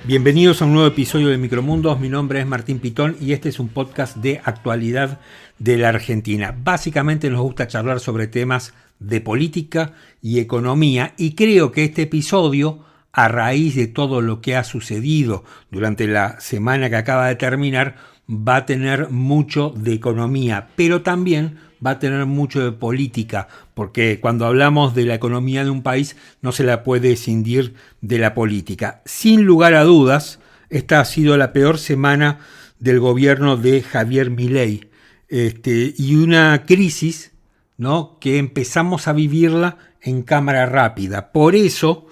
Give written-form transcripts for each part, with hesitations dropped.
Bienvenidos a un nuevo episodio de Micromundos. Mi nombre es Martín Pitón y este es un podcast de actualidad de la Argentina. Básicamente nos gusta charlar sobre temas de política y economía y creo que este episodio, a raíz de todo lo que ha sucedido durante la semana que acaba de terminar, va a tener mucho de economía, pero también va a tener mucho de política, porque cuando hablamos de la economía de un país no se la puede escindir de la política. Sin lugar a dudas, esta ha sido la peor semana del gobierno de Javier Milei, y una crisis, ¿no?, que empezamos a vivirla en cámara rápida. Por eso,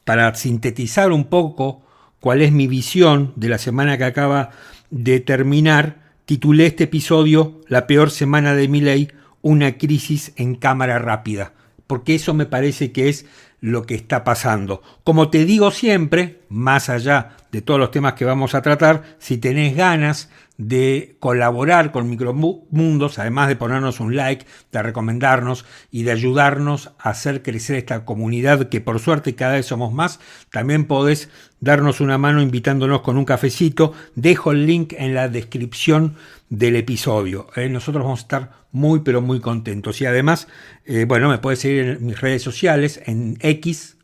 para sintetizar un poco cuál es mi visión de la semana que acaba de terminar, titulé este episodio La peor semana de Milei, una crisis en cámara rápida, porque eso me parece que es lo que está pasando. Como te digo siempre, más allá de todos los temas que vamos a tratar, si tenés ganas de colaborar con Micromundos, además de ponernos un like, de recomendarnos y de ayudarnos a hacer crecer esta comunidad, que por suerte cada vez somos más, también podés darnos una mano invitándonos con un cafecito. Dejo el link en la descripción del episodio. Nosotros vamos a estar muy pero muy contentos. Y además, me puedes seguir en mis redes sociales, en ex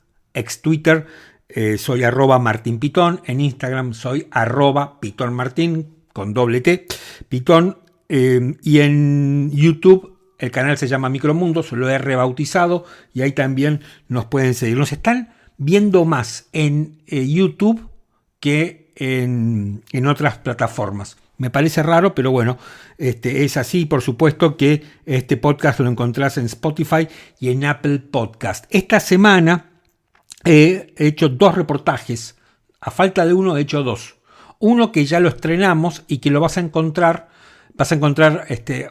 Twitter, soy @martinpitón, en Instagram soy @pitonmartin, con doble T, Pitón, y en YouTube el canal se llama Micromundos, lo he rebautizado y ahí también nos pueden seguir. Nos están viendo más en YouTube que en otras plataformas. Me parece raro, pero bueno, es así. Por supuesto que este podcast lo encontrás en Spotify y en Apple Podcast. Esta semana he hecho 2 reportajes. A falta de uno he hecho 2. Uno que ya lo estrenamos y que lo vas a encontrar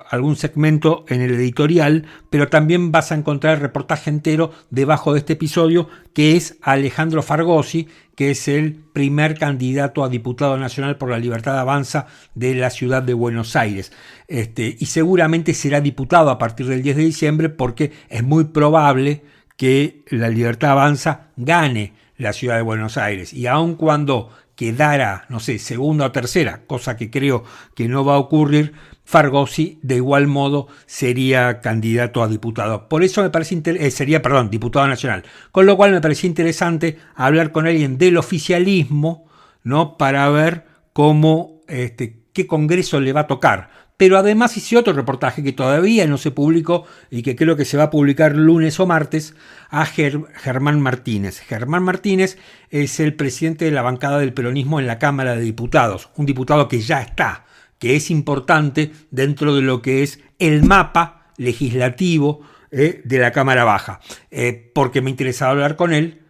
algún segmento en el editorial, pero también vas a encontrar el reportaje entero debajo de este episodio, que es Alejandro Fargosi, que es el primer candidato a diputado nacional por la Libertad Avanza de la ciudad de Buenos Aires. Y seguramente será diputado a partir del 10 de diciembre porque es muy probable que la Libertad Avanza gane la ciudad de Buenos Aires. Y aun cuando quedara, no sé, segunda o tercera, cosa que creo que no va a ocurrir, Fargosi de igual modo sería candidato a diputado. Por eso me parece diputado nacional. Con lo cual me parecía interesante hablar con alguien del oficialismo, ¿no?, para ver cómo, qué congreso le va a tocar. Pero además hice otro reportaje que todavía no se publicó y que creo que se va a publicar lunes o martes, a Germán Martínez. Germán Martínez es el presidente de la bancada del peronismo en la Cámara de Diputados. Un diputado que ya está, que es importante dentro de lo que es el mapa legislativo de la Cámara Baja. Porque me interesaba hablar con él,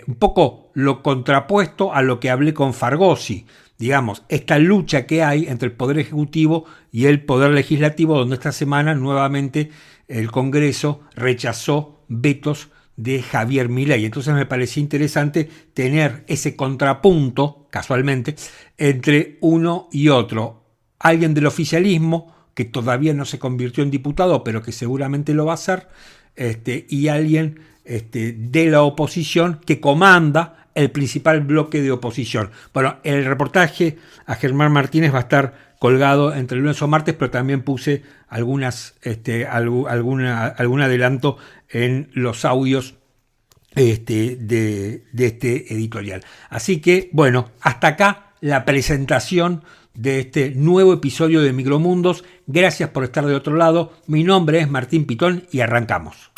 un poco lo contrapuesto a lo que hablé con Fargosi. Digamos, esta lucha que hay entre el Poder Ejecutivo y el Poder Legislativo, donde esta semana nuevamente el Congreso rechazó vetos de Javier Milei. Entonces me parecía interesante tener ese contrapunto, casualmente, entre uno y otro. Alguien del oficialismo, que todavía no se convirtió en diputado, pero que seguramente lo va a hacer, y alguien de la oposición que comanda el principal bloque de oposición. Bueno, el reportaje a Germán Martínez va a estar colgado entre lunes o martes, pero también puse algún adelanto en los audios de este editorial. Así que, bueno, hasta acá la presentación de este nuevo episodio de Micromundos. Gracias por estar de otro lado. Mi nombre es Martín Pitón y arrancamos.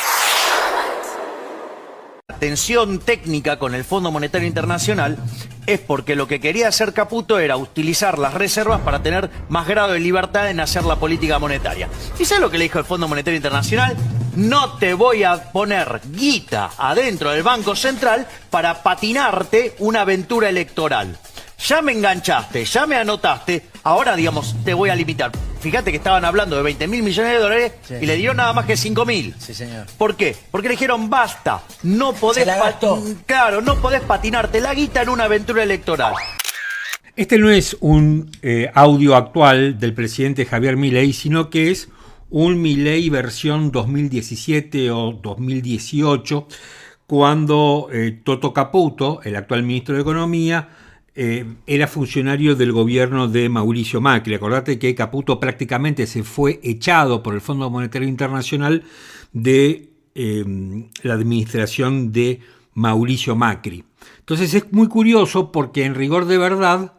Tensión técnica con el Fondo Monetario Internacional es porque lo que quería hacer Caputo era utilizar las reservas para tener más grado de libertad en hacer la política monetaria. ¿Y sabes lo que le dijo el Fondo Monetario Internacional? No te voy a poner guita adentro del Banco Central para patinarte una aventura electoral. Ya me enganchaste, ya me anotaste, ahora, digamos, te voy a limitar. Fíjate que estaban hablando de 20.000 millones de dólares, sí, y le dieron nada más que 5.000. Sí, señor. ¿Por qué? Porque le dijeron, basta, no podés, no podés patinarte la guita en una aventura electoral. Este no es un audio actual del presidente Javier Milei, sino que es un Milei versión 2017 o 2018, cuando Toto Caputo, el actual ministro de Economía, era funcionario del gobierno de Mauricio Macri. Acordate que Caputo prácticamente se fue echado por el Fondo Monetario Internacional de la administración de Mauricio Macri. Entonces es muy curioso porque en rigor de verdad,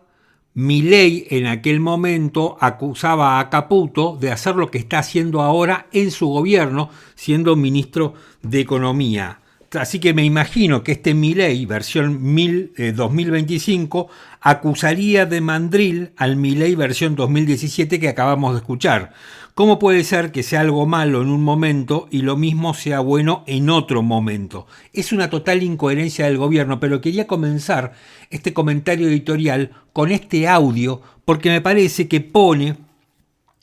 Milei en aquel momento acusaba a Caputo de hacer lo que está haciendo ahora en su gobierno, siendo ministro de Economía. Así que me imagino que este Milei, versión 2025, acusaría de mandril al Milei versión 2017 que acabamos de escuchar. ¿Cómo puede ser que sea algo malo en un momento y lo mismo sea bueno en otro momento? Es una total incoherencia del gobierno, pero quería comenzar este comentario editorial con este audio porque me parece que pone,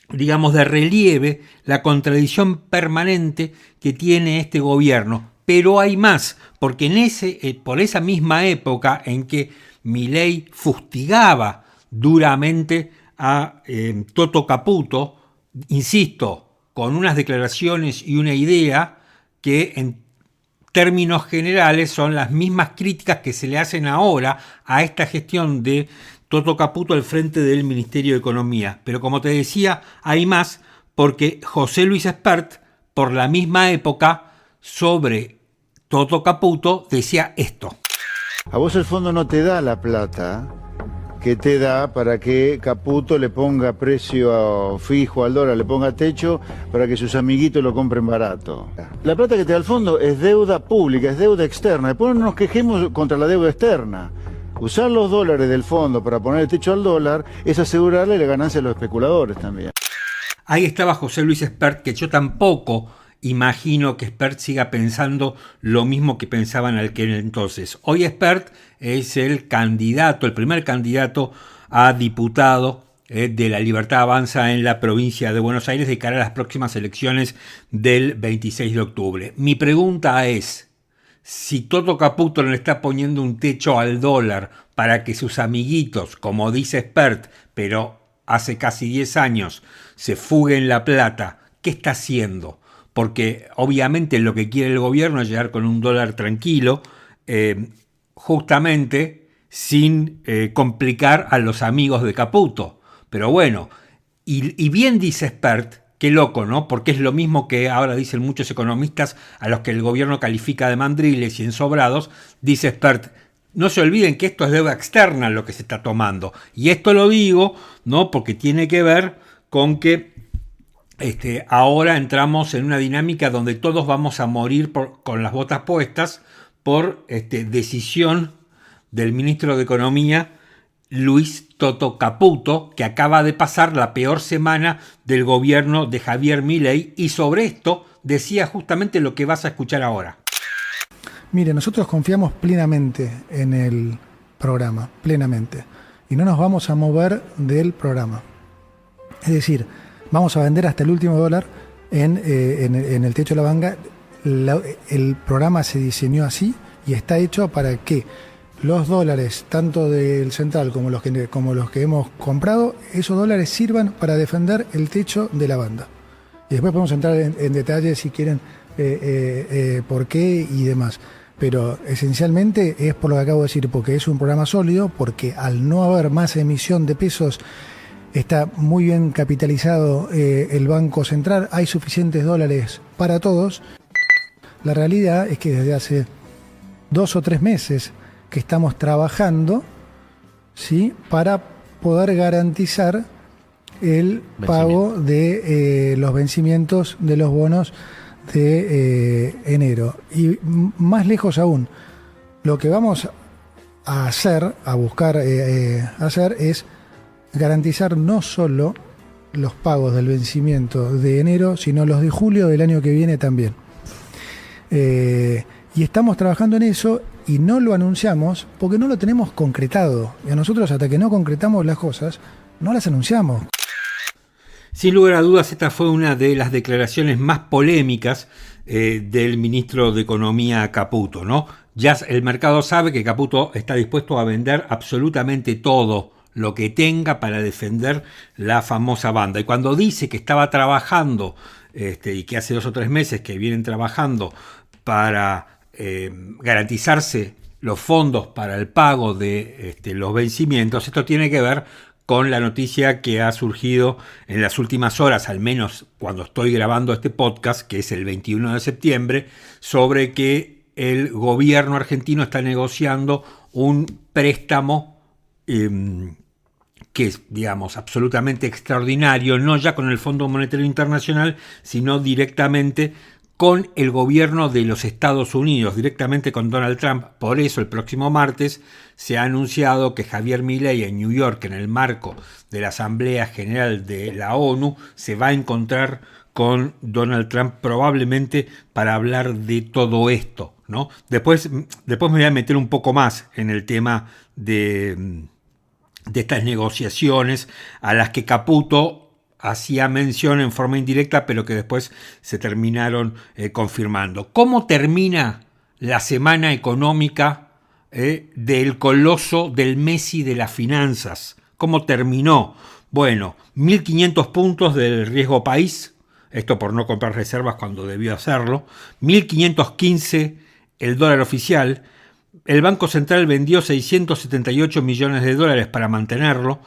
digamos, de relieve la contradicción permanente que tiene este gobierno. Pero hay más, porque por esa misma época en que Milei fustigaba duramente a Toto Caputo, insisto, con unas declaraciones y una idea que en términos generales son las mismas críticas que se le hacen ahora a esta gestión de Toto Caputo al frente del Ministerio de Economía. Pero como te decía, hay más, porque José Luis Espert, por la misma época, sobre Toto Caputo decía esto. A vos el fondo no te da la plata que te da para que Caputo le ponga precio fijo al dólar, le ponga techo para que sus amiguitos lo compren barato. La plata que te da el fondo es deuda pública, es deuda externa. Después no nos quejemos contra la deuda externa. Usar los dólares del fondo para poner el techo al dólar es asegurarle la ganancia a los especuladores también. Ahí estaba José Luis Espert, que yo tampoco imagino que Espert siga pensando lo mismo que pensaban al que entonces. Hoy Espert es el primer candidato a diputado de La Libertad Avanza en la provincia de Buenos Aires de cara a las próximas elecciones del 26 de octubre. Mi pregunta es, si Toto Caputo le está poniendo un techo al dólar para que sus amiguitos, como dice Espert, pero hace casi 10 años, se fuguen la plata, ¿qué está haciendo? Porque obviamente lo que quiere el gobierno es llegar con un dólar tranquilo, justamente sin complicar a los amigos de Caputo. Pero bueno, y bien dice Espert, qué loco, ¿no? Porque es lo mismo que ahora dicen muchos economistas a los que el gobierno califica de mandriles y ensobrados, dice Espert, no se olviden que esto es deuda externa lo que se está tomando. Y esto lo digo, ¿no? Porque tiene que ver con que ahora entramos en una dinámica donde todos vamos a morir con las botas puestas por decisión del ministro de Economía, Luis Toto Caputo, que acaba de pasar la peor semana del gobierno de Javier Milei, y sobre esto decía justamente lo que vas a escuchar ahora. Mire, nosotros confiamos plenamente en el programa, plenamente, y no nos vamos a mover del programa. Es decir, vamos a vender hasta el último dólar en el techo de la banca. El programa se diseñó así y está hecho para que los dólares, tanto del central como los que hemos comprado, esos dólares sirvan para defender el techo de la banda. Y después podemos entrar en detalles si quieren por qué y demás. Pero esencialmente es por lo que acabo de decir, porque es un programa sólido, porque al no haber más emisión de pesos, está muy bien capitalizado el Banco Central, hay suficientes dólares para todos. La realidad es que desde hace 2 o 3 meses que estamos trabajando, ¿sí?, para poder garantizar el pago de los vencimientos de los bonos de enero. Y más lejos aún, lo que vamos a hacer, a buscar hacer es garantizar no solo los pagos del vencimiento de enero, sino los de julio del año que viene también. Y estamos trabajando en eso y no lo anunciamos porque no lo tenemos concretado. Y a nosotros, hasta que no concretamos las cosas, no las anunciamos. Sin lugar a dudas, esta fue una de las declaraciones más polémicas del ministro de Economía Caputo, ¿no? Ya el mercado sabe que Caputo está dispuesto a vender absolutamente todo lo que tenga para defender la famosa banda. Y cuando dice que estaba trabajando, y que hace 2 o 3 meses que vienen trabajando para garantizarse los fondos para el pago de los vencimientos. Esto tiene que ver con la noticia que ha surgido en las últimas horas, al menos cuando estoy grabando este podcast, que es el 21 de septiembre, sobre que el gobierno argentino está negociando un préstamo que es, digamos, absolutamente extraordinario, no ya con el Fondo Monetario Internacional, sino directamente con el gobierno de los Estados Unidos, directamente con Donald Trump. Por eso el próximo martes se ha anunciado que Javier Milei en New York, en el marco de la Asamblea General de la ONU, se va a encontrar con Donald Trump probablemente para hablar de todo esto, ¿no? Después me voy a meter un poco más en el tema de estas negociaciones a las que Caputo hacía mención en forma indirecta, pero que después se terminaron confirmando. ¿Cómo termina la semana económica del coloso del Messi de las finanzas? ¿Cómo terminó? Bueno, 1.500 puntos del riesgo país, esto por no comprar reservas cuando debió hacerlo, 1.515 el dólar oficial. El Banco Central vendió 678 millones de dólares para mantenerlo.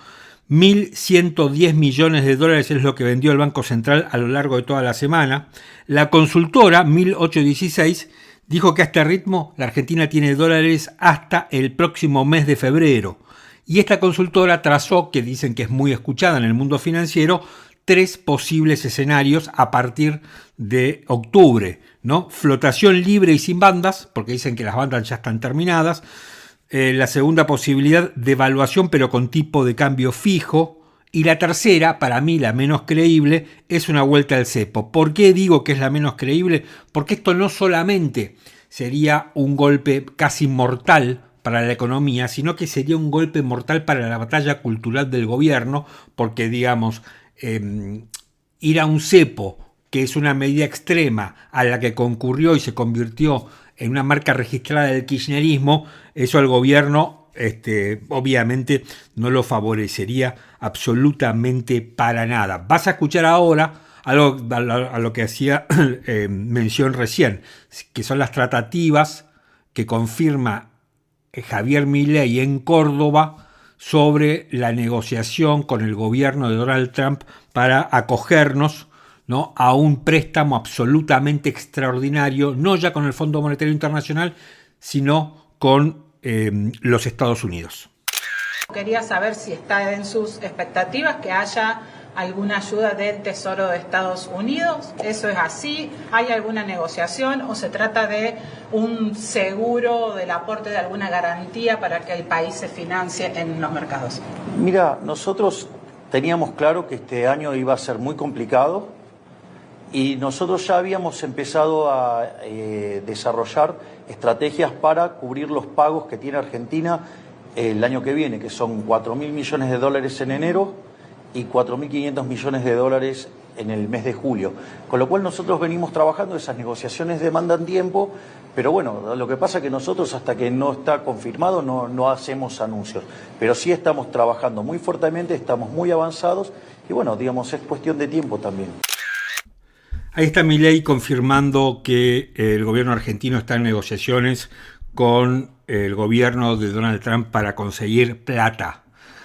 1.110 millones de dólares es lo que vendió el Banco Central a lo largo de toda la semana. La consultora 1816 dijo que a este ritmo la Argentina tiene dólares hasta el próximo mes de febrero. Y esta consultora trazó, que dicen que es muy escuchada en el mundo financiero, 3 posibles escenarios a partir de octubre, ¿no? Flotación libre y sin bandas, porque dicen que las bandas ya están terminadas. La segunda posibilidad, devaluación pero con tipo de cambio fijo. Y la tercera, para mí la menos creíble, es una vuelta al cepo. ¿Por qué digo que es la menos creíble? Porque esto no solamente sería un golpe casi mortal para la economía, sino que sería un golpe mortal para la batalla cultural del gobierno, porque, digamos, ir a un cepo, que es una medida extrema a la que concurrió y se convirtió en una marca registrada del kirchnerismo, eso al gobierno obviamente no lo favorecería absolutamente para nada. Vas a escuchar ahora a lo que hacía mención recién, que son las tratativas que confirma Javier Milei en Córdoba sobre la negociación con el gobierno de Donald Trump para acogernos, ¿no?, a un préstamo absolutamente extraordinario, no ya con el Fondo Monetario Internacional, sino con los Estados Unidos. Quería saber si está en sus expectativas que haya alguna ayuda del Tesoro de Estados Unidos. ¿Eso es así? ¿Hay alguna negociación o se trata de un seguro del aporte de alguna garantía para que el país se financie en los mercados? Mira, nosotros teníamos claro que este año iba a ser muy complicado y nosotros ya habíamos empezado a desarrollar estrategias para cubrir los pagos que tiene Argentina el año que viene, que son 4.000 millones de dólares en enero y 4.500 millones de dólares en el mes de julio. Con lo cual nosotros venimos trabajando, esas negociaciones demandan tiempo, pero bueno, lo que pasa es que nosotros hasta que no está confirmado no hacemos anuncios. Pero sí estamos trabajando muy fuertemente, estamos muy avanzados y bueno, digamos, es cuestión de tiempo también. Ahí está Milei confirmando que el gobierno argentino está en negociaciones con el gobierno de Donald Trump para conseguir plata.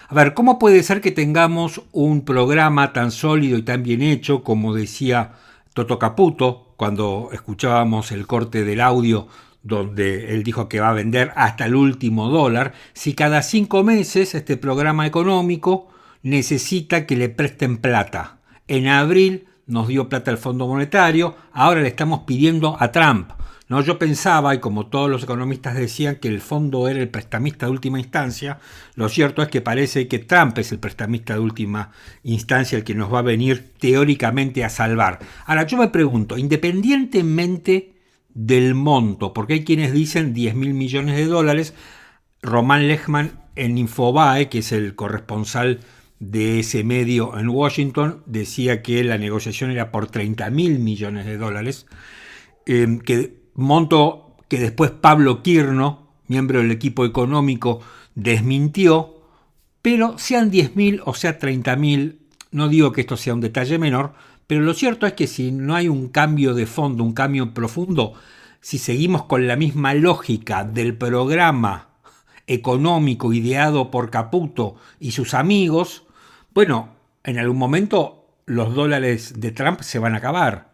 A ver, ¿cómo puede ser que tengamos un programa tan sólido y tan bien hecho, como decía Toto Caputo, cuando escuchábamos el corte del audio donde él dijo que va a vender hasta el último dólar, si cada 5 meses este programa económico necesita que le presten plata? En abril nos dio plata el Fondo Monetario, ahora le estamos pidiendo a Trump. No, yo pensaba, y como todos los economistas decían, que el fondo era el prestamista de última instancia. Lo cierto es que parece que Trump es el prestamista de última instancia, el que nos va a venir teóricamente a salvar. Ahora, yo me pregunto, independientemente del monto, porque hay quienes dicen 10.000 millones de dólares, Román Lechman en Infobae, que es el corresponsal de ese medio en Washington, decía que la negociación era por 30.000 millones de dólares, monto que después Pablo Quirno, miembro del equipo económico, desmintió, pero sean 10.000 o sea 30.000, no digo que esto sea un detalle menor, pero lo cierto es que si no hay un cambio de fondo, un cambio profundo, si seguimos con la misma lógica del programa económico ideado por Caputo y sus amigos, bueno, en algún momento los dólares de Trump se van a acabar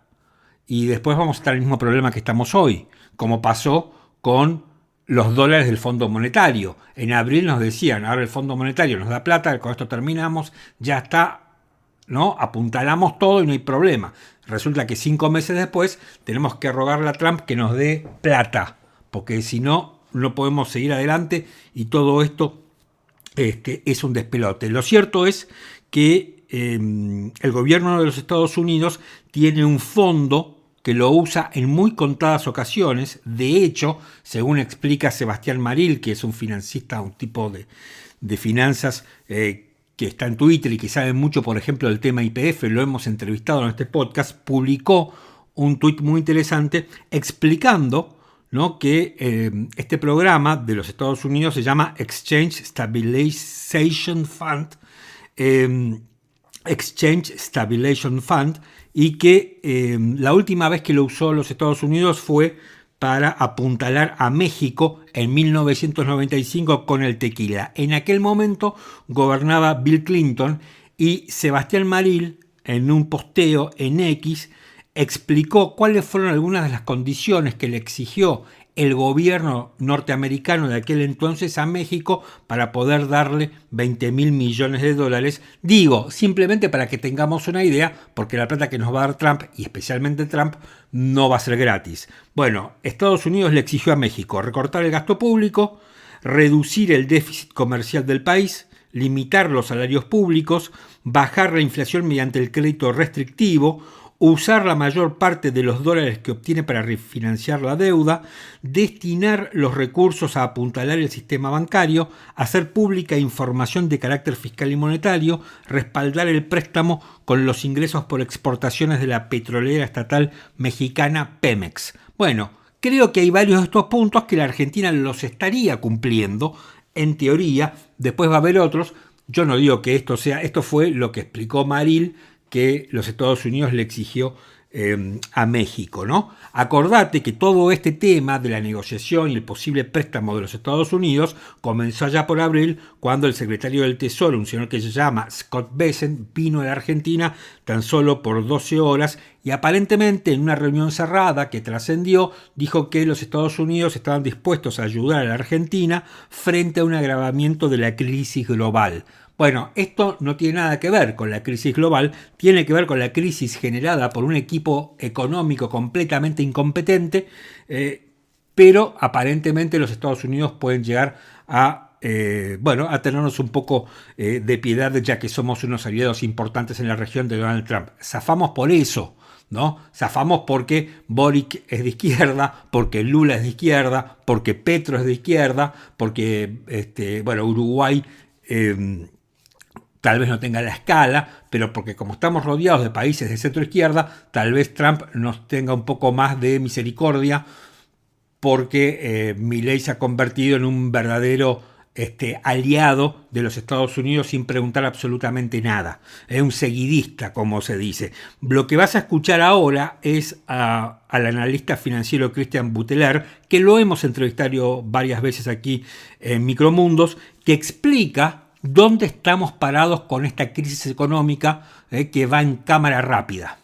y después vamos a estar en el mismo problema que estamos hoy, como pasó con los dólares del Fondo Monetario. En abril nos decían, ahora el Fondo Monetario nos da plata, con esto terminamos, ya está, ¿no? Apuntalamos todo y no hay problema. Resulta que 5 meses después tenemos que rogarle a Trump que nos dé plata, porque si no, no podemos seguir adelante y todo esto es un despelote. Lo cierto es que el gobierno de los Estados Unidos tiene un fondo que lo usa en muy contadas ocasiones. De hecho, según explica Sebastián Maril, que es un financista, un tipo de finanzas que está en Twitter y que sabe mucho, por ejemplo, del tema YPF, lo hemos entrevistado en este podcast, publicó un tuit muy interesante explicando, ¿no?, que este programa de los Estados Unidos se llama Exchange Stabilization Fund, y que la última vez que lo usó los Estados Unidos fue para apuntalar a México en 1995 con el tequila. En aquel momento gobernaba Bill Clinton y Sebastián Maril, en un posteo en X, explicó cuáles fueron algunas de las condiciones que le exigió el gobierno norteamericano de aquel entonces a México para poder darle 20.000 millones de dólares. Digo, simplemente para que tengamos una idea, porque la plata que nos va a dar Trump, y especialmente Trump, no va a ser gratis. Bueno, Estados Unidos le exigió a México recortar el gasto público, reducir el déficit comercial del país, limitar los salarios públicos, bajar la inflación mediante el crédito restrictivo, usar la mayor parte de los dólares que obtiene para refinanciar la deuda, destinar los recursos a apuntalar el sistema bancario, hacer pública información de carácter fiscal y monetario, respaldar el préstamo con los ingresos por exportaciones de la petrolera estatal mexicana Pemex. Bueno, creo que hay varios de estos puntos que la Argentina los estaría cumpliendo, en teoría. Después va a haber otros. Yo no digo que esto fue lo que explicó Maril, que los Estados Unidos le exigió a México, ¿no? Acordate que todo este tema de la negociación y el posible préstamo de los Estados Unidos comenzó allá por abril, cuando el secretario del Tesoro, un señor que se llama Scott Bessent, vino a la Argentina tan solo por 12 horas y aparentemente en una reunión cerrada que trascendió, dijo que los Estados Unidos estaban dispuestos a ayudar a la Argentina frente a un agravamiento de la crisis global. Bueno, esto no tiene nada que ver con la crisis global, tiene que ver con la crisis generada por un equipo económico completamente incompetente, pero aparentemente los Estados Unidos pueden llegar a tenernos un poco de piedad, ya que somos unos aliados importantes en la región de Donald Trump. Zafamos por eso, ¿no? Zafamos porque Boric es de izquierda, porque Lula es de izquierda, porque Petro es de izquierda, porque Uruguay tal vez no tenga la escala, pero porque como estamos rodeados de países de centro-izquierda, tal vez Trump nos tenga un poco más de misericordia, porque Milei se ha convertido en un verdadero aliado de los Estados Unidos sin preguntar absolutamente nada. Es un seguidista, como se dice. Lo que vas a escuchar ahora es al analista financiero Cristian Buteler, que lo hemos entrevistado varias veces aquí en Micromundos, que explica dónde estamos parados con esta crisis económica que va en cámara rápida.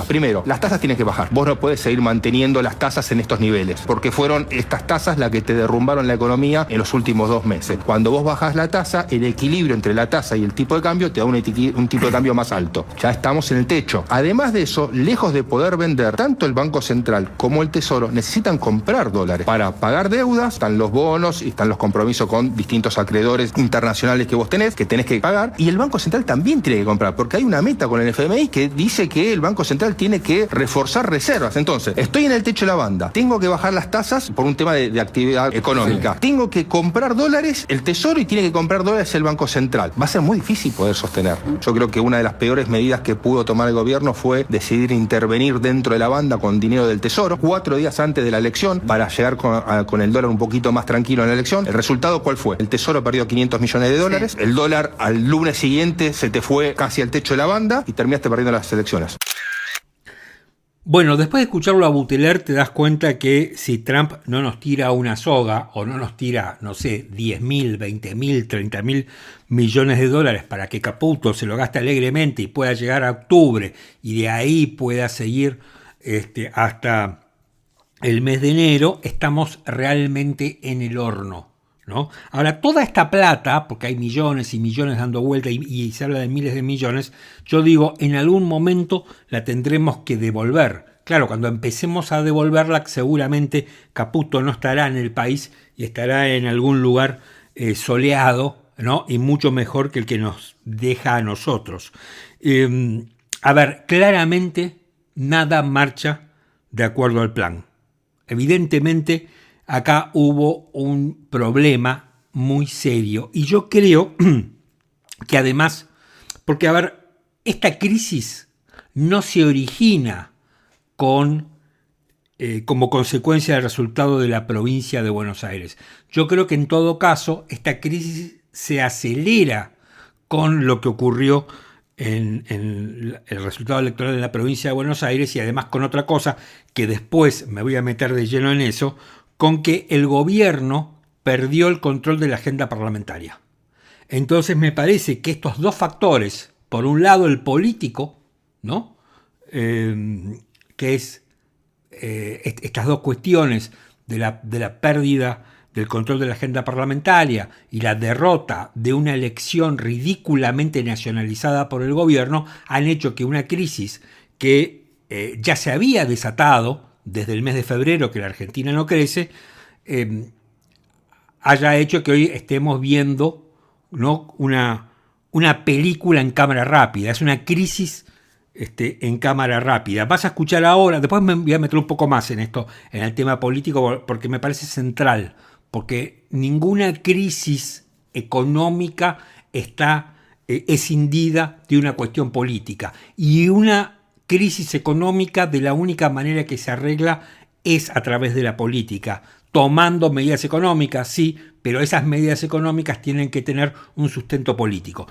Primero, las tasas tienen que bajar. Vos no puedes seguir manteniendo las tasas en estos niveles, porque fueron estas tasas las que te derrumbaron la economía en los últimos 2 meses. Cuando vos bajás la tasa, el equilibrio entre la tasa y el tipo de cambio te da un tipo de cambio más alto. Ya estamos en el techo. Además de eso, lejos de poder vender, tanto el Banco Central como el Tesoro necesitan comprar dólares para pagar deudas. Están los bonos y están los compromisos con distintos acreedores internacionales que vos tenés que pagar. Y el Banco Central también tiene que comprar, porque hay una meta con el FMI que dice que el Banco Central tiene que reforzar reservas. Entonces, estoy en el techo de la banda, tengo que bajar las tasas por un tema de actividad económica, sí. Tengo que comprar dólares el Tesoro y tiene que comprar dólares el Banco Central. Va a ser muy difícil poder sostener. Yo creo que una de las peores medidas que pudo tomar el gobierno fue decidir intervenir dentro de la banda con dinero del Tesoro 4 días antes de la elección para llegar con el dólar un poquito más tranquilo en la elección. ¿El resultado cuál fue? El Tesoro perdió 500 millones de dólares, sí. El dólar al lunes siguiente se te fue casi al techo de la banda y terminaste perdiendo las elecciones. Bueno, después de escucharlo a Butler te das cuenta que si Trump no nos tira una soga o no nos tira, no sé, 10.000, 20.000, 30.000 millones de dólares para que Caputo se lo gaste alegremente y pueda llegar a octubre y de ahí pueda seguir hasta el mes de enero, estamos realmente en el horno, ¿no? Ahora, toda esta plata, porque hay millones y millones dando vuelta y se habla de miles de millones, yo digo, en algún momento la tendremos que devolver. Claro, cuando empecemos a devolverla, seguramente Caputo no estará en el país y estará en algún lugar soleado, ¿no? Y mucho mejor que el que nos deja a nosotros. A ver, claramente nada marcha de acuerdo al plan. Evidentemente, acá hubo un problema muy serio. Y yo creo que además, porque a ver, esta crisis no se origina como consecuencia del resultado de la provincia de Buenos Aires. Yo creo que en todo caso, esta crisis se acelera con lo que ocurrió en el resultado electoral de la provincia de Buenos Aires y además con otra cosa que después me voy a meter de lleno en eso, con que el gobierno perdió el control de la agenda parlamentaria. Entonces me parece que estos dos factores, por un lado el político, ¿no? Que es estas dos cuestiones de la pérdida del control de la agenda parlamentaria y la derrota de una elección ridículamente nacionalizada por el gobierno, han hecho que una crisis que ya se había desatado desde el mes de febrero, que la Argentina no crece, haya hecho que hoy estemos viendo, ¿no? una película en cámara rápida. Es una crisis en cámara rápida. Vas a escuchar ahora, después me voy a meter un poco más en esto, en el tema político, porque me parece central, porque ninguna crisis económica está escindida de una cuestión política. Y una crisis económica, de la única manera que se arregla es a través de la política, tomando medidas económicas, sí, pero esas medidas económicas tienen que tener un sustento político.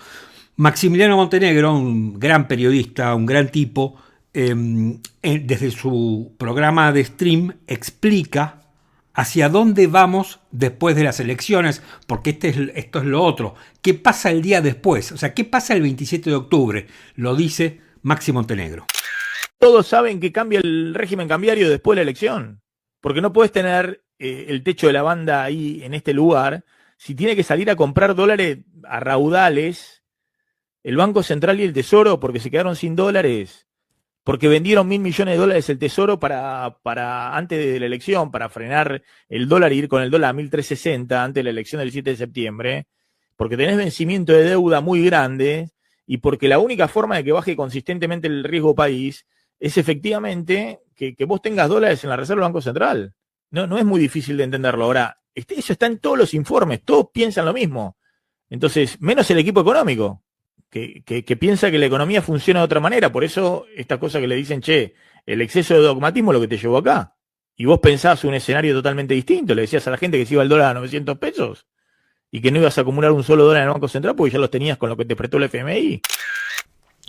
Maximiliano Montenegro, un gran periodista, un gran tipo, desde su programa de stream explica hacia dónde vamos después de las elecciones, porque esto es lo otro. ¿Qué pasa el día después? O sea, ¿qué pasa el 27 de octubre? Lo dice Maxi Montenegro. Todos saben que cambia el régimen cambiario después de la elección, porque no puedes tener el techo de la banda ahí en este lugar si tiene que salir a comprar dólares a raudales el Banco Central y el Tesoro porque se quedaron sin dólares, porque vendieron $1.000 millones el Tesoro para antes de la elección, para frenar el dólar y ir con el dólar a 1.360 antes de la elección del 7 de septiembre, porque tenés vencimiento de deuda muy grande y porque la única forma de que baje consistentemente el riesgo país es efectivamente que vos tengas dólares en la reserva del Banco Central. No es muy difícil de entenderlo. Ahora, eso está en todos los informes, todos piensan lo mismo. Entonces, menos el equipo económico, que piensa que la economía funciona de otra manera. Por eso, esta cosa que le dicen, el exceso de dogmatismo es lo que te llevó acá. Y vos pensás un escenario totalmente distinto. Le decías a la gente que se iba el dólar a 900 pesos y que no ibas a acumular un solo dólar en el Banco Central porque ya los tenías con lo que te prestó el FMI.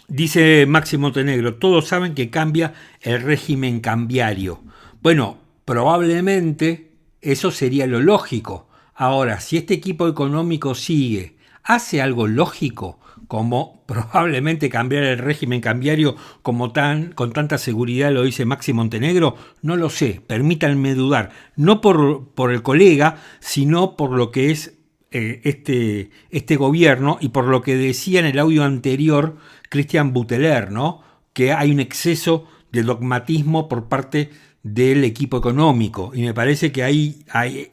Dice Maxi Montenegro, todos saben que cambia el régimen cambiario. Bueno, probablemente eso sería lo lógico. Ahora, si este equipo económico sigue, ¿hace algo lógico? Como probablemente cambiar el régimen cambiario con tanta seguridad lo dice Maxi Montenegro, no lo sé, permítanme dudar, no por el colega, sino por lo que es este gobierno y por lo que decía en el audio anterior Christian Butler, ¿no? Que hay un exceso de dogmatismo por parte del equipo económico y me parece que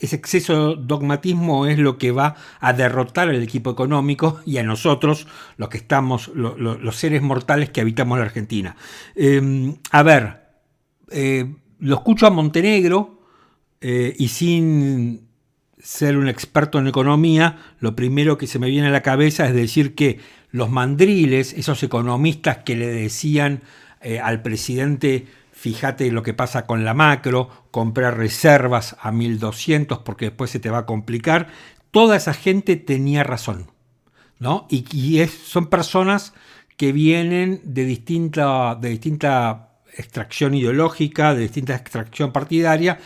ese exceso de dogmatismo es lo que va a derrotar al equipo económico y a nosotros, los que estamos, los seres mortales que habitamos la Argentina. Lo escucho a Montenegro y sin ser un experto en economía, lo primero que se me viene a la cabeza es decir que los mandriles, esos economistas que le decían al presidente, fíjate lo que pasa con la macro, comprar reservas a 1.200 porque después se te va a complicar, toda esa gente tenía razón, ¿no? Y son personas que vienen de distinta extracción ideológica, de distinta extracción partidaria,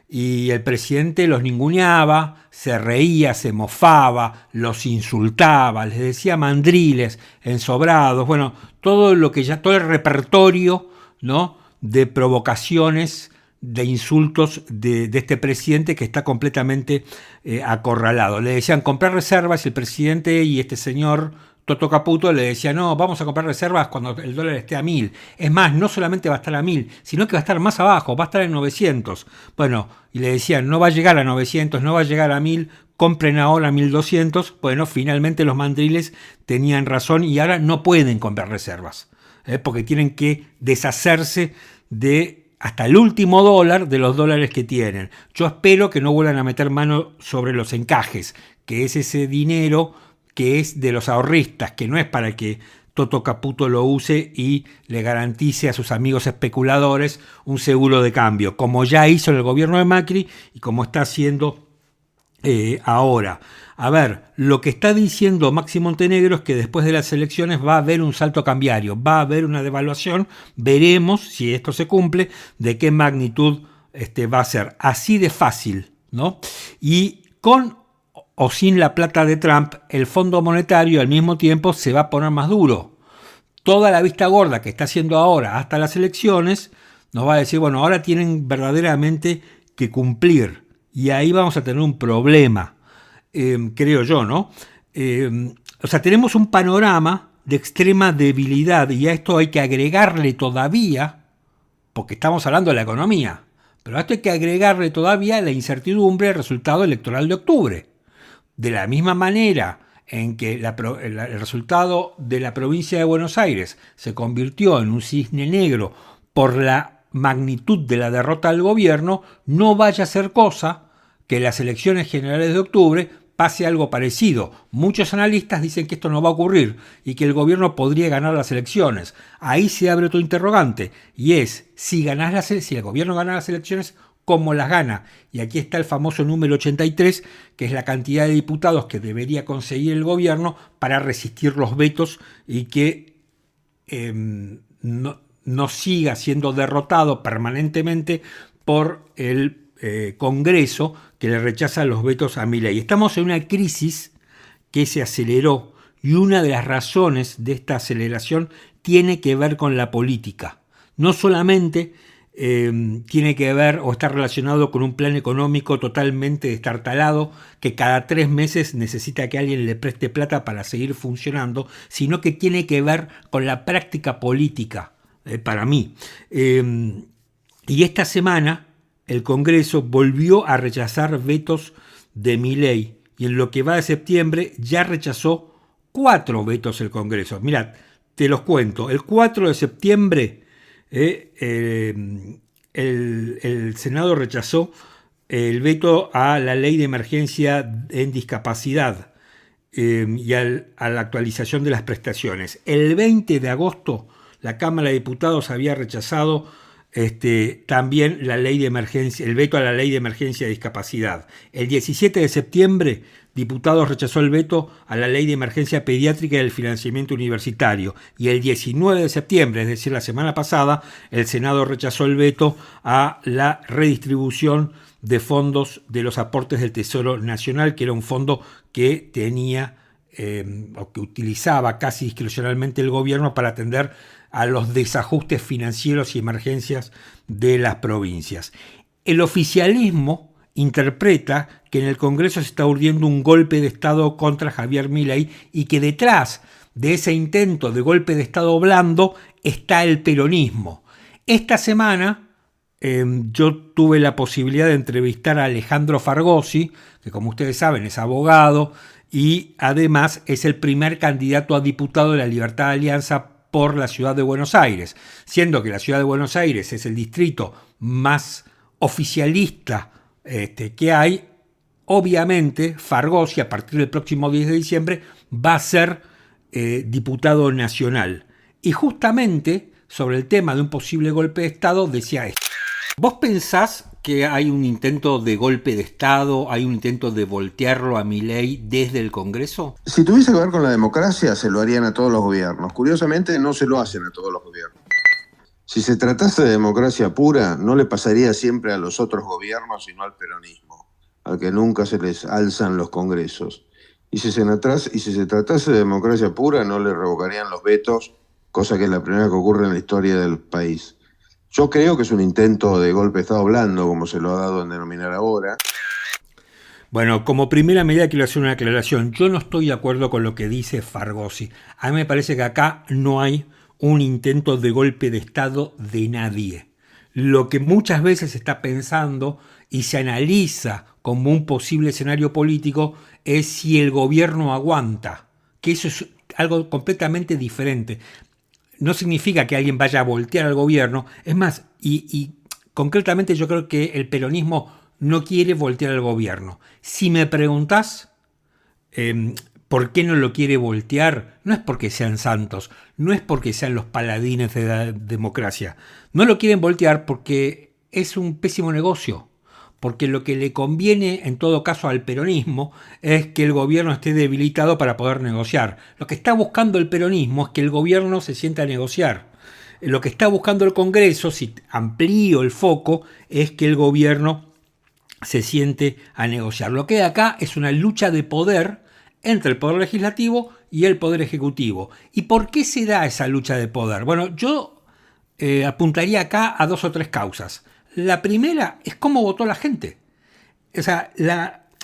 y el presidente los ninguneaba, se reía, se mofaba, los insultaba, les decía mandriles, ensobrados, bueno, todo el repertorio, ¿no?, de provocaciones, de insultos de este presidente que está completamente acorralado. Le decían comprar reservas y el presidente y este señor Toto Caputo le decía, no, vamos a comprar reservas cuando el dólar esté a 1.000. Es más, no solamente va a estar a 1.000, sino que va a estar más abajo, va a estar en 900. Bueno, y le decían, no va a llegar a 900, no va a llegar a 1.000, compren ahora 1.200. Bueno, finalmente los mandriles tenían razón y ahora no pueden comprar reservas, porque tienen que deshacerse de hasta el último dólar de los dólares que tienen. Yo espero que no vuelvan a meter mano sobre los encajes, que es ese dinero que es de los ahorristas, que no es para que Toto Caputo lo use y le garantice a sus amigos especuladores un seguro de cambio, como ya hizo el gobierno de Macri y como está haciendo ahora. A ver, lo que está diciendo Maxi Montenegro es que después de las elecciones va a haber un salto cambiario, va a haber una devaluación, veremos si esto se cumple, de qué magnitud va a ser. Así de fácil, ¿no? Y con o sin la plata de Trump, el Fondo Monetario al mismo tiempo se va a poner más duro. Toda la vista gorda que está haciendo ahora hasta las elecciones nos va a decir, bueno, ahora tienen verdaderamente que cumplir. Y ahí vamos a tener un problema, creo yo, ¿no? O sea, tenemos un panorama de extrema debilidad y a esto hay que agregarle todavía, porque estamos hablando de la economía, pero a esto hay que agregarle todavía la incertidumbre del resultado electoral de octubre. De la misma manera en que el resultado de la provincia de Buenos Aires se convirtió en un cisne negro por la magnitud de la derrota del gobierno, no vaya a ser cosa que en las elecciones generales de octubre pase algo parecido. Muchos analistas dicen que esto no va a ocurrir y que el gobierno podría ganar las elecciones. Ahí se abre otro interrogante y es si el gobierno gana las elecciones, ¿cómo las gana? Y aquí está el famoso número 83, que es la cantidad de diputados que debería conseguir el gobierno para resistir los vetos y que no siga siendo derrotado permanentemente por el Congreso, que le rechaza los vetos a Milei. Estamos en una crisis que se aceleró y una de las razones de esta aceleración tiene que ver con la política. No solamente tiene que ver o está relacionado con un plan económico totalmente destartalado que cada 3 meses necesita que alguien le preste plata para seguir funcionando, sino que tiene que ver con la práctica política, para mí. Y esta semana el Congreso volvió a rechazar vetos de Milei y en lo que va de septiembre ya rechazó 4 vetos el Congreso. Mirad, te los cuento. El 4 de septiembre el Senado rechazó el veto a la ley de emergencia en discapacidad y a la actualización de las prestaciones. El 20 de agosto la Cámara de Diputados había rechazado también la ley de emergencia, el veto a la ley de emergencia de discapacidad. El 17 de septiembre, Diputados rechazó el veto a la ley de emergencia pediátrica y del financiamiento universitario. Y el 19 de septiembre, es decir, la semana pasada, el Senado rechazó el veto a la redistribución de fondos de los aportes del Tesoro Nacional, que era un fondo que tenía o que utilizaba casi discrecionalmente el gobierno para atender a los desajustes financieros y emergencias de las provincias. El oficialismo interpreta que en el Congreso se está urdiendo un golpe de Estado contra Javier Milei y que detrás de ese intento de golpe de Estado blando está el peronismo. Esta semana yo tuve la posibilidad de entrevistar a Alejandro Fargosi, que como ustedes saben es abogado y además es el primer candidato a diputado de la Libertad Alianza por la ciudad de Buenos Aires, siendo que la ciudad de Buenos Aires es el distrito más oficialista que hay. Obviamente Fargosi a partir del próximo 10 de diciembre va a ser diputado nacional. Y justamente sobre el tema de un posible golpe de Estado decía esto. ¿Vos pensás que hay un intento de golpe de Estado, hay un intento de voltearlo a Milei desde el Congreso? Si tuviese que ver con la democracia, se lo harían a todos los gobiernos. Curiosamente, no se lo hacen a todos los gobiernos. Si se tratase de democracia pura, no le pasaría siempre a los otros gobiernos, sino al peronismo, al que nunca se les alzan los congresos. Y si se tratase de democracia pura, no le revocarían los vetos, cosa que es la primera que ocurre en la historia del país. Yo creo que es un intento de golpe de Estado blando, como se lo ha dado en denominar ahora. Bueno, como primera medida quiero hacer una aclaración. Yo no estoy de acuerdo con lo que dice Fargosi. A mí me parece que acá no hay un intento de golpe de Estado de nadie. Lo que muchas veces se está pensando y se analiza como un posible escenario político es si el gobierno aguanta, que eso es algo completamente diferente. No significa que alguien vaya a voltear al gobierno, es más, y concretamente yo creo que el peronismo no quiere voltear al gobierno. Si me preguntás por qué no lo quiere voltear, no es porque sean santos, no es porque sean los paladines de la democracia. No lo quieren voltear porque es un pésimo negocio. Porque lo que le conviene en todo caso al peronismo es que el gobierno esté debilitado para poder negociar. Lo que está buscando el peronismo es que el gobierno se sienta a negociar. Lo que está buscando el Congreso, si amplío el foco, es que el gobierno se siente a negociar. Lo que hay acá es una lucha de poder entre el Poder Legislativo y el Poder Ejecutivo. ¿Y por qué se da esa lucha de poder? Bueno, yo apuntaría acá a 2 o 3 causas. La primera es cómo votó la gente. O sea,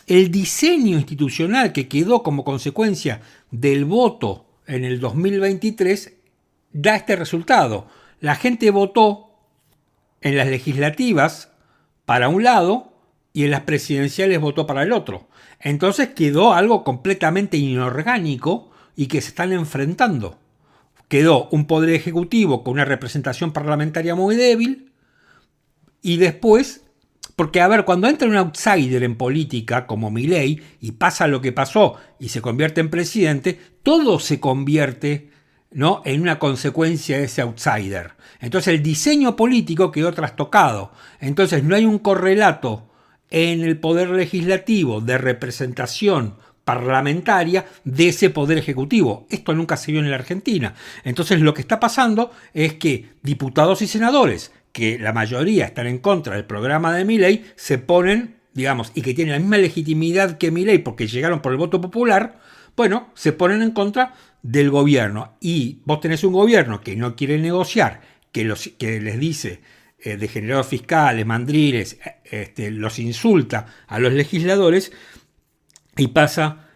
el diseño institucional que quedó como consecuencia del voto en el 2023 da este resultado. La gente votó en las legislativas para un lado y en las presidenciales votó para el otro. Entonces quedó algo completamente inorgánico y que se están enfrentando. Quedó un poder ejecutivo con una representación parlamentaria muy débil y después, porque a ver, cuando entra un outsider en política como Milei y pasa lo que pasó y se convierte en presidente, todo se convierte, ¿no?, en una consecuencia de ese outsider. Entonces el diseño político quedó trastocado. Entonces no hay un correlato en el poder legislativo de representación parlamentaria de ese poder ejecutivo. Esto nunca se vio en la Argentina. Entonces lo que está pasando es que diputados y senadores, que la mayoría están en contra del programa de Milei, se ponen, digamos, y que tienen la misma legitimidad que Milei porque llegaron por el voto popular, bueno, se ponen en contra del gobierno. Y vos tenés un gobierno que no quiere negociar, que les dice degenerados fiscales, mandriles, los insulta a los legisladores y pasa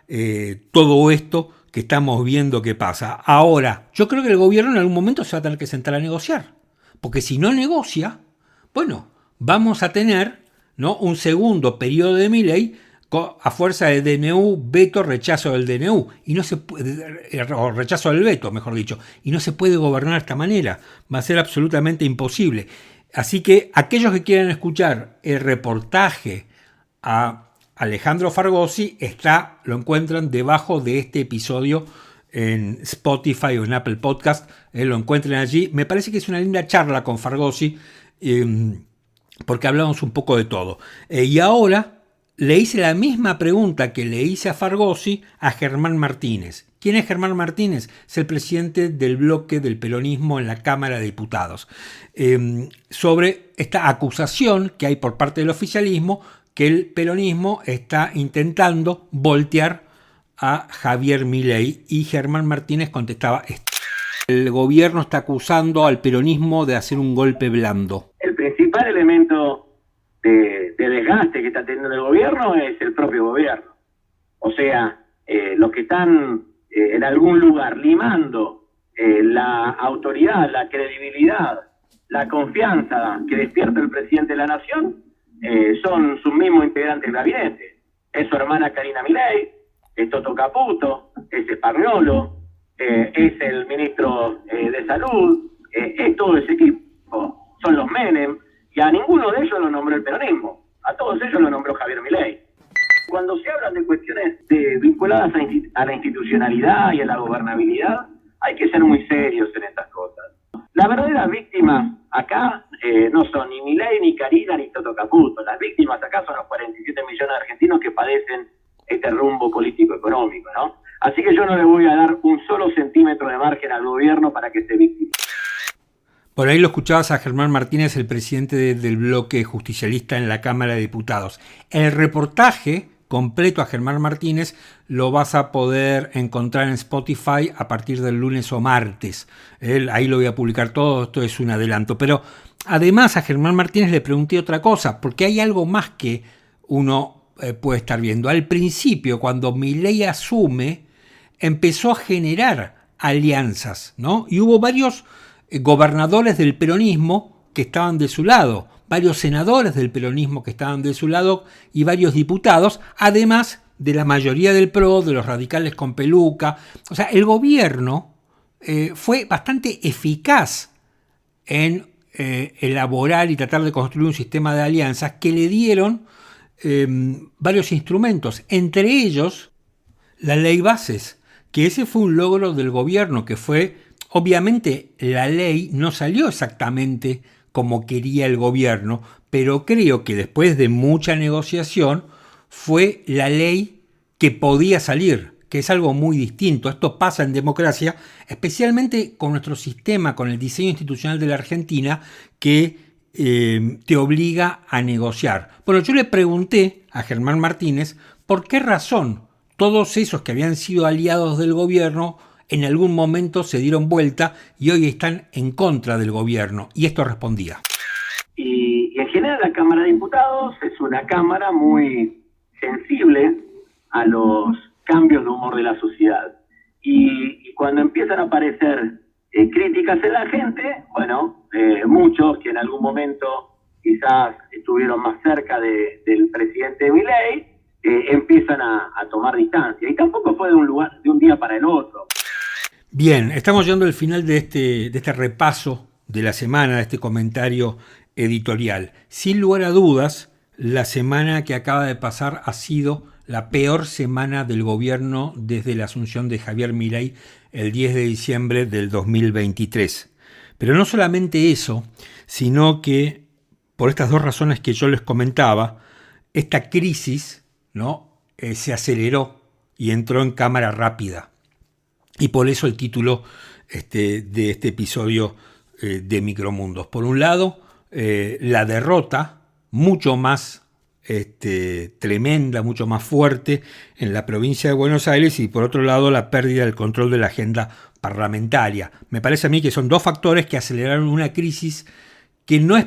todo esto que estamos viendo que pasa. Ahora, yo creo que el gobierno en algún momento se va a tener que sentar a negociar, porque si no negocia, bueno, vamos a tener, ¿no?, un segundo periodo de Milei a fuerza de DNU, veto, rechazo del DNU, y no se puede, o rechazo del veto, mejor dicho, y no se puede gobernar de esta manera, va a ser absolutamente imposible. Así que aquellos que quieran escuchar el reportaje a Alejandro Fargosi, lo encuentran debajo de este episodio en Spotify o en Apple Podcast, lo encuentran allí. Me parece que es una linda charla con Fargosi, porque hablamos un poco de todo. Y ahora le hice la misma pregunta que le hice a Fargosi a Germán Martínez. ¿Quién es Germán Martínez? Es el presidente del bloque del peronismo en la Cámara de Diputados. Sobre esta acusación que hay por parte del oficialismo que el peronismo está intentando voltear a Javier Milei, y Germán Martínez contestaba esto. El gobierno está acusando al peronismo de hacer un golpe blando. El principal elemento de desgaste que está teniendo el gobierno es el propio gobierno. O sea, los que están en algún lugar limando la autoridad, la credibilidad, la confianza que despierta el presidente de la Nación, son sus mismos integrantes del gabinete. Es su hermana Karina Milei, es Toto Caputo, es Spargnolo, es el ministro de Salud, es todo ese equipo. Son los Menem, y a ninguno de ellos lo nombró el peronismo, a todos ellos lo nombró Javier Milei. Cuando se hablan de cuestiones vinculadas a la institucionalidad y a la gobernabilidad, hay que ser muy serios en estas cosas. La verdadera víctima acá no son ni Milei, ni Karina, ni Toto Caputo. Las víctimas acá son los 47 millones de argentinos que padecen este rumbo político-económico, ¿no? Así que yo no le voy a dar un solo centímetro de margen al gobierno para que se victimice. Por ahí lo escuchabas a Germán Martínez, el presidente del bloque justicialista en la Cámara de Diputados. El reportaje completo a Germán Martínez lo vas a poder encontrar en Spotify a partir del lunes o martes. Ahí lo voy a publicar todo, esto es un adelanto. Pero además a Germán Martínez le pregunté otra cosa, porque hay algo más que uno puede estar viendo. Al principio, cuando Milei asume, empezó a generar alianzas, ¿no? Y hubo varios gobernadores del peronismo que estaban de su lado, varios senadores del peronismo que estaban de su lado y varios diputados, además de la mayoría del PRO, de los radicales con peluca. O sea, el gobierno fue bastante eficaz en elaborar y tratar de construir un sistema de alianzas que le dieron varios instrumentos, entre ellos la ley Bases, que ese fue un logro del gobierno, que fue, obviamente la ley no salió exactamente como quería el gobierno, pero creo que después de mucha negociación fue la ley que podía salir, que es algo muy distinto. Esto pasa en democracia, especialmente con nuestro sistema, con el diseño institucional de la Argentina, que te obliga a negociar. Bueno, yo le pregunté a Germán Martínez por qué razón todos esos que habían sido aliados del gobierno en algún momento se dieron vuelta y hoy están en contra del gobierno. Y esto respondía. Y en general la Cámara de Diputados es una Cámara muy sensible a los cambios de humor de la sociedad. Y cuando empiezan a aparecer críticas en la gente, bueno, muchos que en algún momento quizás estuvieron más cerca del presidente Milei, empiezan a tomar distancia. Y tampoco fue de un día para el otro. Bien, estamos llegando al final de este repaso de la semana, de este comentario editorial. Sin lugar a dudas, la semana que acaba de pasar ha sido la peor semana del gobierno desde la asunción de Javier Milei el 10 de diciembre del 2023. Pero no solamente eso, sino que por estas dos razones que yo les comentaba, esta crisis, ¿no? Se aceleró y entró en cámara rápida. Y por eso el título de este episodio de Micromundos. Por un lado, la derrota mucho más tremenda, mucho más fuerte en la provincia de Buenos Aires, y por otro lado la pérdida del control de la agenda parlamentaria. Me parece a mí que son dos factores que aceleraron una crisis que no es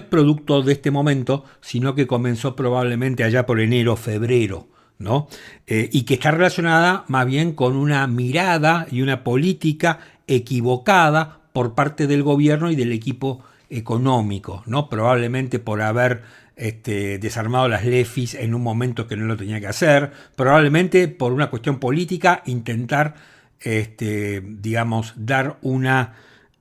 producto de este momento, sino que comenzó probablemente allá por enero, febrero, ¿no? Y que está relacionada más bien con una mirada y una política equivocada por parte del gobierno y del equipo económico, ¿no? Probablemente por haber desarmado las LEFIs en un momento que no lo tenía que hacer, probablemente por una cuestión política intentar, dar una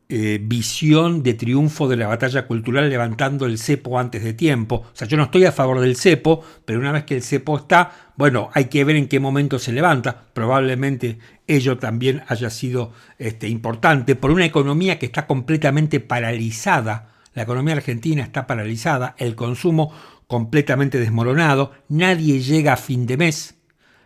visión de triunfo de la batalla cultural levantando el cepo antes de tiempo. O sea, yo no estoy a favor del cepo, pero una vez que el cepo está, bueno, hay que ver en qué momento se levanta. Probablemente ello también haya sido importante por una economía que está completamente paralizada. La economía argentina está paralizada, el consumo completamente desmoronado, nadie llega a fin de mes.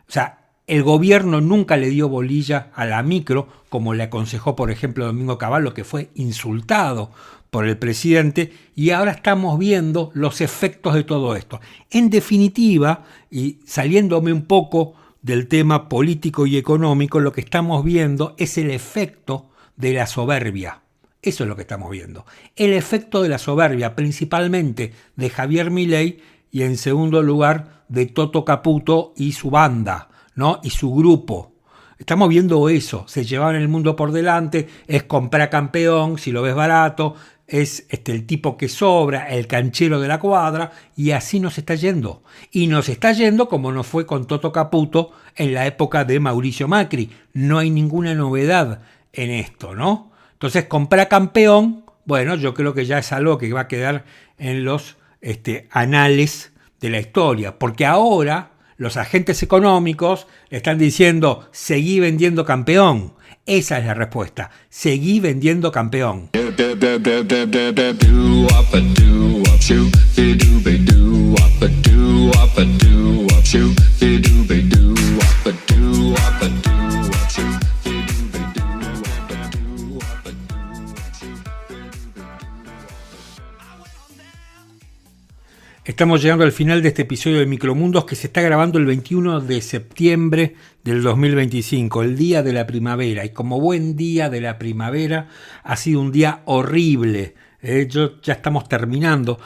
O sea, el gobierno nunca le dio bolilla a la micro, como le aconsejó, por ejemplo, Domingo Cavallo, que fue insultado por el presidente, y ahora estamos viendo los efectos de todo esto. En definitiva, y saliéndome un poco del tema político y económico, lo que estamos viendo es el efecto de la soberbia. Eso es lo que estamos viendo. El efecto de la soberbia, principalmente de Javier Milei y en segundo lugar de Toto Caputo y su banda, ¿no? Y su grupo. Estamos viendo eso. Se llevaban el mundo por delante, es comprar campeón, si lo ves barato, es el tipo que sobra, el canchero de la cuadra, y así nos está yendo. Y nos está yendo como nos fue con Toto Caputo en la época de Mauricio Macri. No hay ninguna novedad en esto, ¿no? Entonces, comprar campeón, bueno, yo creo que ya es algo que va a quedar en los anales de la historia, porque ahora los agentes económicos le están diciendo, seguí vendiendo campeón. Esa es la respuesta, seguí vendiendo campeón. Estamos llegando al final de este episodio de Micromundos que se está grabando el 21 de septiembre del 2025, el día de la primavera. Y como buen día de la primavera, ha sido un día horrible. Ya estamos terminando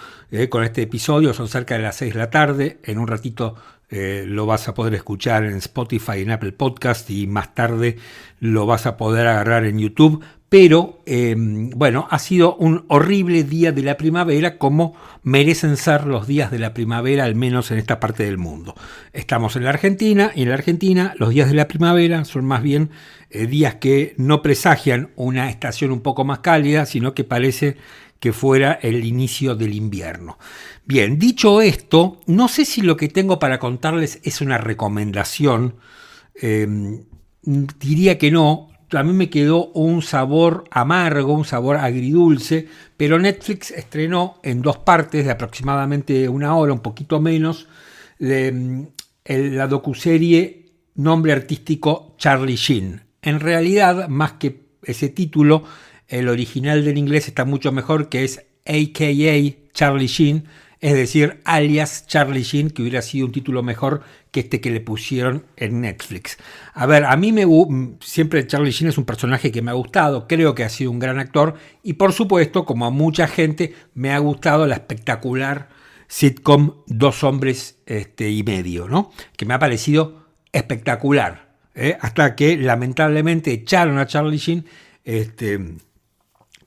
con este episodio, son cerca de las 6 de la tarde. En un ratito lo vas a poder escuchar en Spotify, en Apple Podcast, y más tarde lo vas a poder agarrar en YouTube. Pero, bueno, ha sido un horrible día de la primavera, como merecen ser los días de la primavera, al menos en esta parte del mundo. Estamos en la Argentina, y en la Argentina los días de la primavera son más bien días que no presagian una estación un poco más cálida, sino que parece que fuera el inicio del invierno. Bien, dicho esto, no sé si lo que tengo para contarles es una recomendación. Diría que no. A mí me quedó un sabor amargo, un sabor agridulce, pero Netflix estrenó en 2 partes de aproximadamente 1 hora, un poquito menos, la docuserie nombre artístico Charlie Sheen. En realidad, más que ese título, el original del inglés está mucho mejor, que es a.k.a. Charlie Sheen, es decir, alias Charlie Sheen, que hubiera sido un título mejor que este que le pusieron en Netflix. A ver, a mí siempre Charlie Sheen es un personaje que me ha gustado, creo que ha sido un gran actor, y por supuesto, como a mucha gente, me ha gustado la espectacular sitcom 2 hombres y medio, ¿no? Que me ha parecido espectacular, hasta que lamentablemente echaron a Charlie Sheen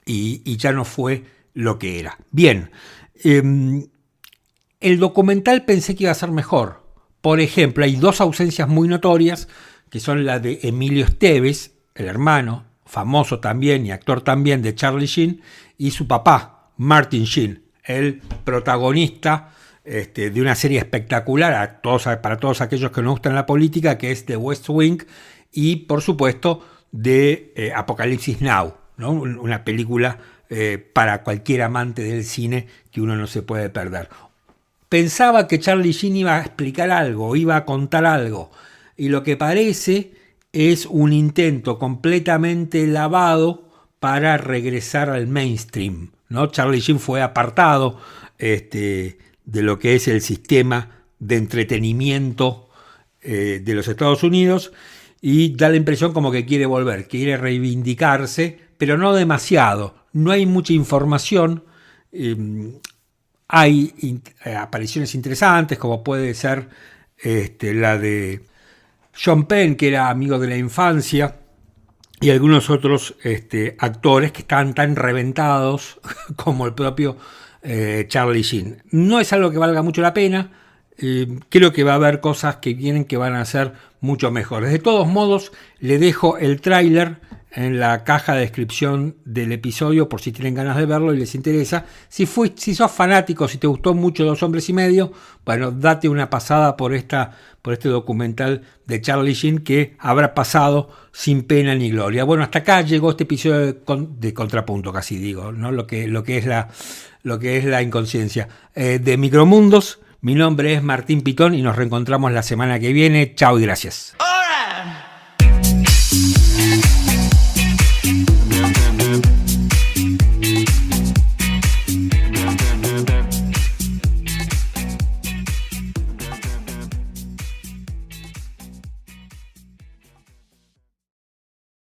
y ya no fue lo que era. Bien, el documental pensé que iba a ser mejor. Por ejemplo, hay 2 ausencias muy notorias, que son la de Emilio Estevez, el hermano, famoso también y actor también de Charlie Sheen, y su papá, Martin Sheen, el protagonista de una serie espectacular para todos aquellos que nos gustan la política, que es The West Wing, y por supuesto de Apocalipsis Now, ¿no? Una película para cualquier amante del cine que uno no se puede perder. Pensaba que Charlie Sheen iba a explicar algo, iba a contar algo, y lo que parece es un intento completamente lavado para regresar al mainstream, ¿no? Charlie Sheen fue apartado de lo que es el sistema de entretenimiento de los Estados Unidos, y da la impresión como que quiere volver, quiere reivindicarse, pero no demasiado. No hay mucha información. Hay apariciones interesantes, como puede ser la de Sean Penn, que era amigo de la infancia, y algunos otros actores que estaban tan reventados como el propio Charlie Sheen. No es algo que valga mucho la pena. Creo que va a haber cosas que vienen que van a ser mucho mejores. De todos modos, le dejo el tráiler en la caja de descripción del episodio por si tienen ganas de verlo y les interesa. Si sos fanático, si te gustó mucho 2 hombres y medio, bueno, date una pasada por este documental de Charlie Sheen, que habrá pasado sin pena ni gloria. Bueno, hasta acá llegó este episodio de Contrapunto, casi digo, ¿no? Lo que es la inconsciencia de Micromundos. Mi nombre es Martín Pitón y nos reencontramos la semana que viene. Chao y gracias.